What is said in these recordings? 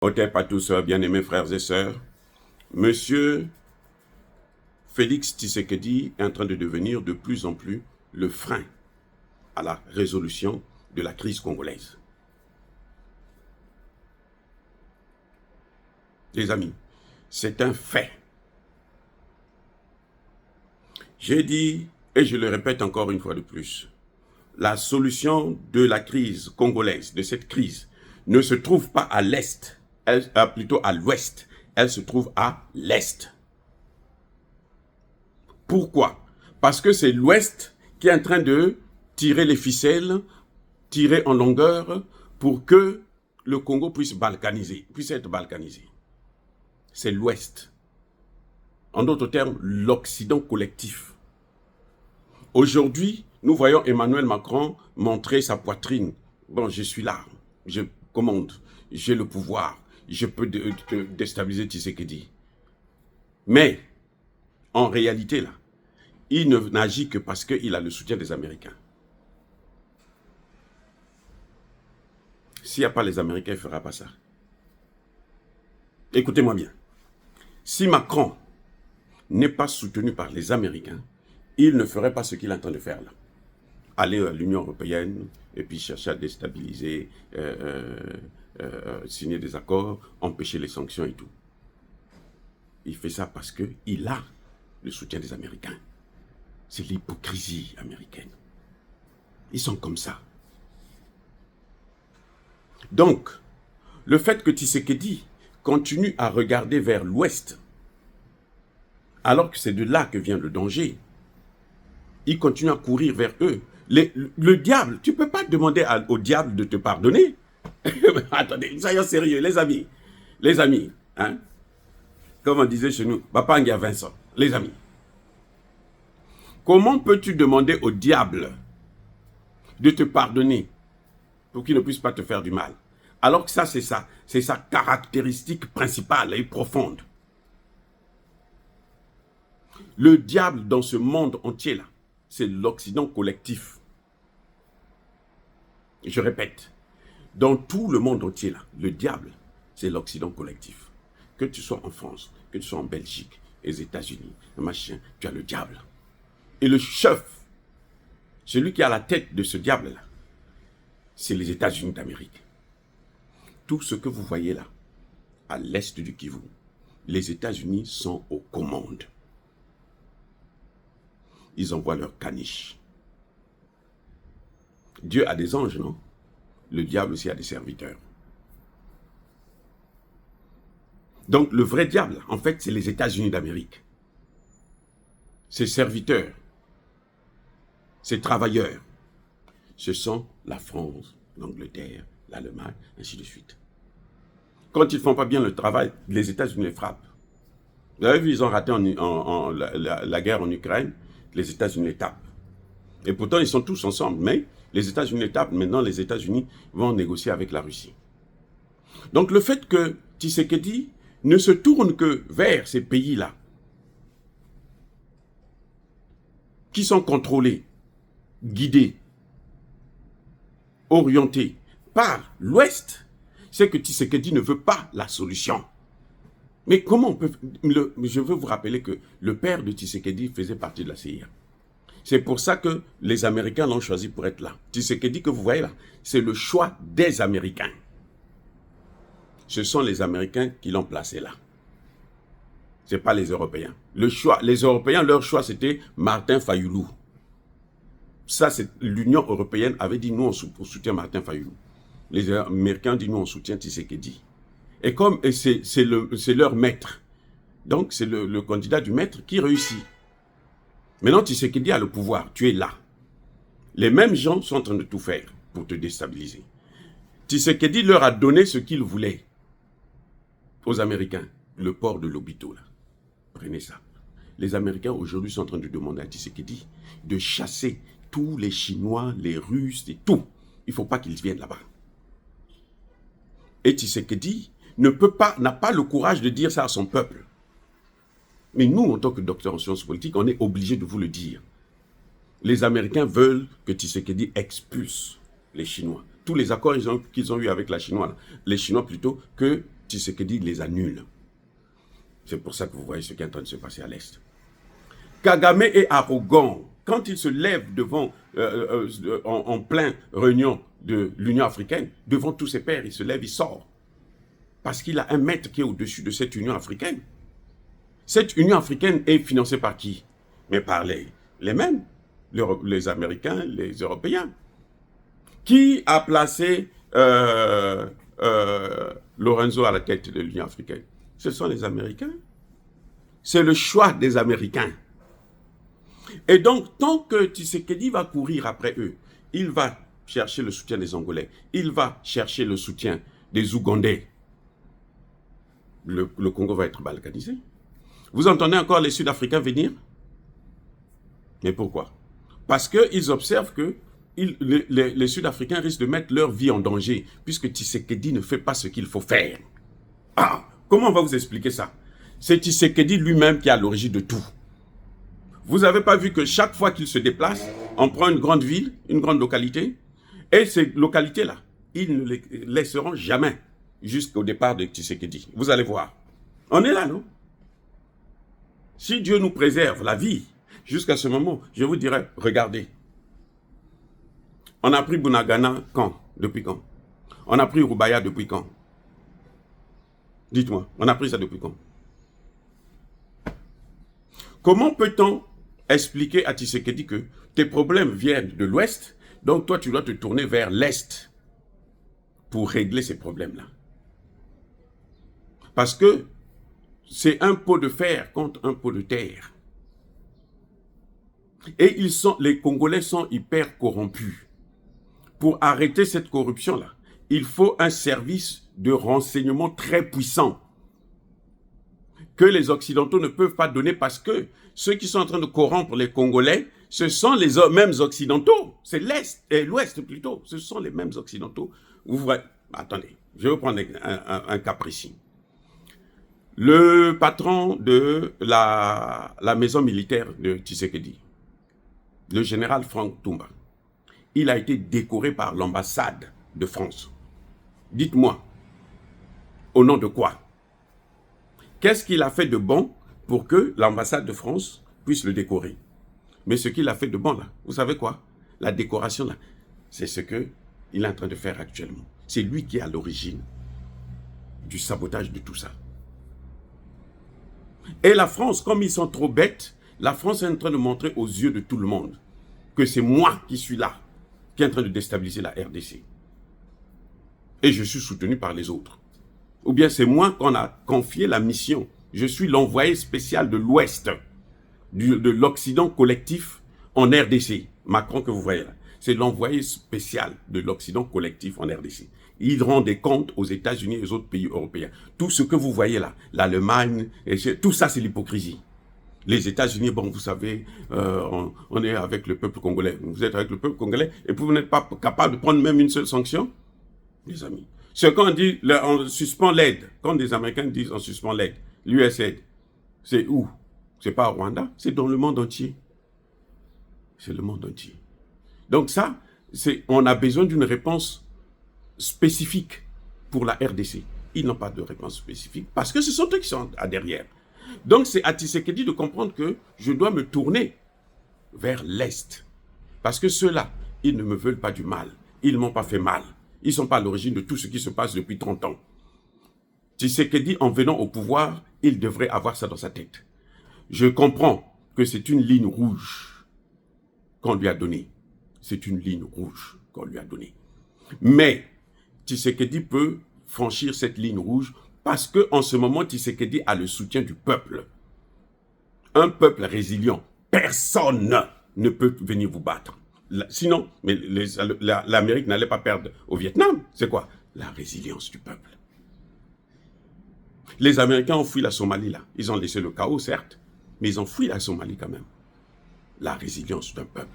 Hotep à tous, bien-aimés frères et sœurs. Monsieur Félix Tshisekedi est en train de devenir de plus en plus le frein à la résolution de la crise congolaise. Les amis, c'est un fait. J'ai dit, et je le répète encore une fois de plus, la solution de la crise congolaise, de cette crise, ne se trouve pas à l'Est, plutôt à l'Ouest, elle se trouve à l'Est. Pourquoi? Parce que c'est l'Ouest qui est en train de tirer les ficelles, tirer en longueur pour que le Congo puisse être balkanisé. C'est l'Ouest. En d'autres termes, l'Occident collectif. Aujourd'hui, nous voyons Emmanuel Macron montrer sa poitrine. Bon, je suis là, je commande, j'ai le pouvoir, je peux déstabiliser Tshisekedi. Mais, en réalité, là, il n'agit que parce qu'il a le soutien des Américains. S'il n'y a pas les Américains, il ne fera pas ça. Écoutez-moi bien. Si Macron n'est pas soutenu par les Américains, il ne ferait pas ce qu'il est en train de faire là. Aller à l'Union européenne et puis chercher à déstabiliser, signer des accords, empêcher les sanctions et tout. Il fait ça parce qu'il a le soutien des Américains. C'est l'hypocrisie américaine. Ils sont comme ça. Donc, le fait que Tshisekedi continue à regarder vers l'Ouest, alors que c'est de là que vient le danger, il continue à courir vers eux. Le diable, tu ne peux pas demander au diable de te pardonner. Attendez, soyons sérieux, les amis. Les amis, hein? Comme on disait chez nous, Papa Ngia Vincent, les amis. Comment peux-tu demander au diable de te pardonner pour qu'il ne puisse pas te faire du mal? Alors que ça, c'est sa caractéristique principale et profonde. Le diable dans ce monde entier là, c'est l'Occident collectif. Je répète, dans tout le monde entier là, le diable, c'est l'Occident collectif. Que tu sois en France, que tu sois en Belgique, les États-Unis, machin, tu as le diable. Et le chef, celui qui a la tête de ce diable-là, c'est les États-Unis d'Amérique. Tout ce que vous voyez là, à l'est du Kivu, les États-Unis sont aux commandes. Ils envoient leurs caniches. Dieu a des anges, non? Le diable aussi a des serviteurs. Donc le vrai diable, en fait, c'est les États-Unis d'Amérique. Ses serviteurs, ses travailleurs, ce sont la France, l'Angleterre, l'Allemagne, ainsi de suite. Quand ils ne font pas bien le travail, les États-Unis les frappent. Vous avez vu, ils ont raté la guerre en Ukraine, les États-Unis les tapent. Et pourtant, ils sont tous ensemble, mais les États-Unis les tapent. Maintenant, les États-Unis vont négocier avec la Russie. Donc, le fait que Tshisekedi ne se tourne que vers ces pays-là, qui sont contrôlés, guidés, orientés par l'Ouest, c'est que Tshisekedi ne veut pas la solution. Mais comment on peut... Je veux vous rappeler que le père de Tshisekedi faisait partie de la CIA. C'est pour ça que les Américains l'ont choisi pour être là. Tshisekedi que vous voyez là, c'est le choix des Américains. Ce sont les Américains qui l'ont placé là. Ce n'est pas les Européens. Les Européens, leur choix, c'était Martin Fayulu. Ça, l'Union européenne avait dit, nous, on soutient Martin Fayulu. Les Américains disent, nous, on soutient Tshisekedi. Et comme c'est leur maître, donc c'est le candidat du maître qui réussit. Maintenant, Tshisekedi a le pouvoir, tu es là. Les mêmes gens sont en train de tout faire pour te déstabiliser. Tshisekedi leur a donné ce qu'ils voulaient aux Américains, le port de Lobito, là. Prenez ça. Les Américains aujourd'hui sont en train de demander à Tshisekedi de chasser tous les Chinois, les Russes et tout. Il ne faut pas qu'ils viennent là-bas. Et Tshisekedi n'a pas le courage de dire ça à son peuple. Mais nous, en tant que docteurs en sciences politiques, on est obligés de vous le dire. Les Américains veulent que Tshisekedi expulse les Chinois. Tous les accords qu'ils ont eus avec les Chinois plutôt, que Tshisekedi les annule. C'est pour ça que vous voyez ce qui est en train de se passer à l'Est. Kagame est arrogant. Quand il se lève devant, en pleine réunion de l'Union africaine, devant tous ses pairs, il se lève, il sort. Parce qu'il a un maître qui est au-dessus de cette Union africaine. Cette Union africaine est financée par qui? Mais par les mêmes, les Américains, les Européens. Qui a placé Lorenzo à la tête de l'Union africaine? Ce sont les Américains. C'est le choix des Américains. Et donc, tant que Tshisekedi va courir après eux, il va chercher le soutien des Angolais, il va chercher le soutien des Ougandais. Le Congo va être balkanisé. Vous entendez encore les Sud-Africains venir? Mais pourquoi? Parce qu'ils observent que les Sud-Africains risquent de mettre leur vie en danger, puisque Tshisekedi ne fait pas ce qu'il faut faire. Ah, comment on va vous expliquer ça? C'est Tshisekedi lui-même qui est à l'origine de tout. Vous n'avez pas vu que chaque fois qu'il se déplace, on prend une grande ville, une grande localité, et ces localités-là, ils ne les laisseront jamais jusqu'au départ de Tshisekedi. Vous allez voir. On est là, non? Si Dieu nous préserve la vie, jusqu'à ce moment, je vous dirais, regardez. On a pris Bunagana quand? Depuis quand? On a pris Rubaya depuis quand? Dites-moi, on a pris ça depuis quand? Comment peut-on expliquer à Tshisekedi que tes problèmes viennent de l'Ouest, donc toi tu dois te tourner vers l'Est pour régler ces problèmes-là? Parce que c'est un pot de fer contre un pot de terre. Et les Congolais sont hyper corrompus. Pour arrêter cette corruption-là, il faut un service de renseignement très puissant que les Occidentaux ne peuvent pas donner parce que ceux qui sont en train de corrompre les Congolais, ce sont les mêmes Occidentaux. C'est l'Est et l'Ouest plutôt. Ce sont les mêmes Occidentaux. Vous voyez, attendez, je vais vous prendre un cas précis. Le patron de la maison militaire de Tshisekedi, le général Franck Toumba, il a été décoré par l'ambassade de France. Dites-moi, au nom de quoi? Qu'est-ce qu'il a fait de bon pour que l'ambassade de France puisse le décorer? Mais ce qu'il a fait de bon là, vous savez quoi? La décoration là, c'est ce qu'il est en train de faire actuellement. C'est lui qui est à l'origine du sabotage de tout ça. Et la France, comme ils sont trop bêtes, la France est en train de montrer aux yeux de tout le monde que c'est moi qui suis là, qui est en train de déstabiliser la RDC. Et je suis soutenu par les autres. Ou bien c'est moi qu'on a confié la mission. Je suis l'envoyé spécial de l'Ouest, de l'Occident collectif en RDC. Macron que vous voyez là, c'est l'envoyé spécial de l'Occident collectif en RDC. Il rend des comptes aux États-Unis et aux autres pays européens. Tout ce que vous voyez là, l'Allemagne, tout ça c'est l'hypocrisie. Les États-Unis, bon, vous savez, on est avec le peuple congolais. Vous êtes avec le peuple congolais et puis vous n'êtes pas capable de prendre même une seule sanction, les amis. Ce qu'on dit, on suspend l'aide. Quand des Américains disent on suspend l'aide, l'USAID, c'est où? C'est pas au Rwanda, c'est dans le monde entier. C'est le monde entier. Donc ça, on a besoin d'une réponse spécifique pour la RDC. Ils n'ont pas de réponse spécifique parce que ce sont eux qui sont à derrière. Donc c'est à Tshisekedi de comprendre que je dois me tourner vers l'Est. Parce que ceux-là, ils ne me veulent pas du mal. Ils ne m'ont pas fait mal. Ils ne sont pas à l'origine de tout ce qui se passe depuis 30 ans. Tshisekedi, en venant au pouvoir, il devrait avoir ça dans sa tête. Je comprends que c'est une ligne rouge qu'on lui a donnée. C'est une ligne rouge qu'on lui a donnée. Mais Tshisekedi peut franchir cette ligne rouge parce qu'en ce moment, Tshisekedi a le soutien du peuple. Un peuple résilient. Personne ne peut venir vous battre. Sinon, mais l'Amérique n'allait pas perdre au Vietnam. C'est quoi? La résilience du peuple. Les Américains ont fui la Somalie là. Ils ont laissé le chaos, certes, mais ils ont fui la Somalie quand même. La résilience d'un peuple.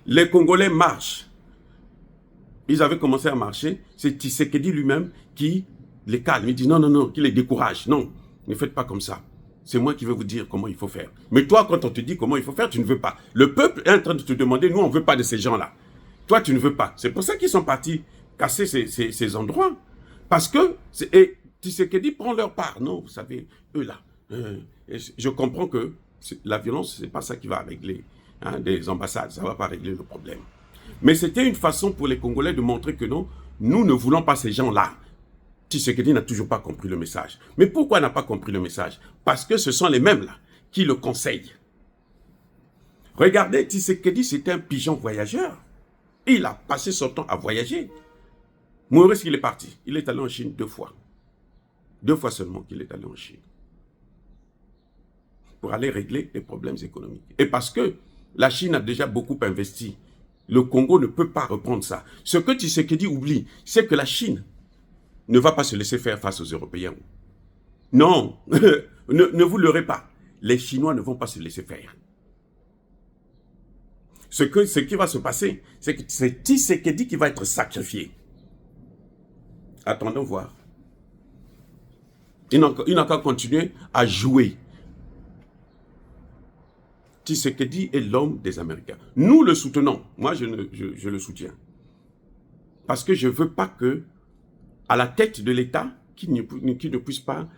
Les Congolais marchent. Ils avaient commencé à marcher. C'est Tshisekedi lui-même qui les calme. Il dit non, non, non, qui les décourage. Non, ne faites pas comme ça. C'est moi qui vais vous dire comment il faut faire. Mais toi, quand on te dit comment il faut faire, tu ne veux pas. Le peuple est en train de te demander, nous, on ne veut pas de ces gens-là. Toi, tu ne veux pas. C'est pour ça qu'ils sont partis casser ces endroits. Parce que, et Tshisekedi prend leur part. Non, vous savez, eux là, je comprends que la violence, c'est pas ça qui va régler des ambassades, ça va pas régler le problème. Mais c'était une façon pour les Congolais de montrer que non, nous ne voulons pas ces gens-là. Tshisekedi n'a toujours pas compris le message. Mais pourquoi n'a pas compris le message? Parce que ce sont les mêmes là qui le conseillent. Regardez, Tshisekedi, c'était un pigeon voyageur. Il a passé son temps à voyager. Maurice, il est parti. Il est allé en Chine 2 fois. 2 fois seulement qu'il est allé en Chine. Pour aller régler les problèmes économiques. Et parce que la Chine a déjà beaucoup investi, le Congo ne peut pas reprendre ça. Ce que Tshisekedi oublie, c'est que la Chine ne va pas se laisser faire face aux Européens. Non, ne vous leurrez pas. Les Chinois ne vont pas se laisser faire. Ce qui va se passer, c'est que c'est Tshisekedi qui va être sacrifié. Attendons voir. Il n'a qu'à continuer à jouer. Tshisekedi est l'homme des Américains. Nous le soutenons. Moi, je le soutiens. Parce que je ne veux pas que, à la tête de l'État, qui ne puisse pas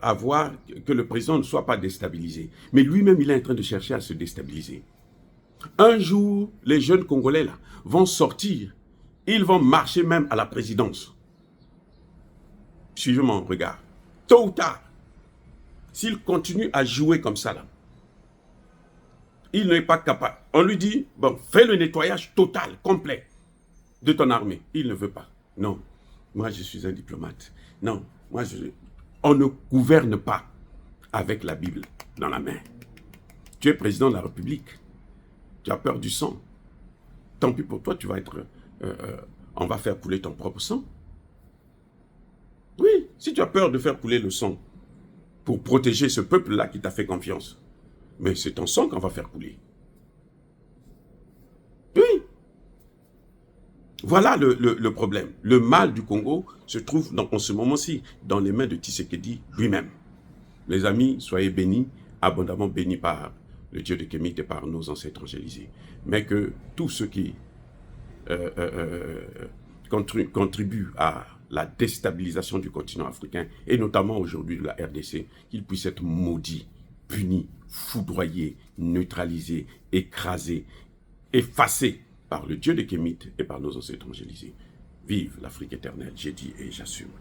avoir, que le président ne soit pas déstabilisé. Mais lui-même, il est en train de chercher à se déstabiliser. Un jour, les jeunes Congolais là, vont sortir. Ils vont marcher même à la présidence. Suivez mon regard. Tôt ou tard, s'il continue à jouer comme ça là, il n'est pas capable. On lui dit, bon, fais le nettoyage total, complet de ton armée. Il ne veut pas. Non, moi je suis un diplomate. Non, on ne gouverne pas avec la Bible dans la main. Tu es président de la République. Tu as peur du sang. Tant pis pour toi, tu vas être... on va faire couler ton propre sang. Oui, si tu as peur de faire couler le sang pour protéger ce peuple-là qui t'a fait confiance, mais c'est ton sang qu'on va faire couler. Oui. Voilà le problème. Le mal du Congo se trouve en ce moment-ci dans les mains de Tshisekedi lui-même. Les amis, soyez bénis, abondamment bénis par le Dieu de Kémite et par nos ancêtres angélisés. Mais que tous ceux qui contribuent à la déstabilisation du continent africain, et notamment aujourd'hui de la RDC, qu'ils puissent être maudits, punis, foudroyés, neutralisés, écrasés, effacés par le Dieu de Kémite et par nos ancêtres angélisés. Vive l'Afrique éternelle, j'ai dit et j'assume.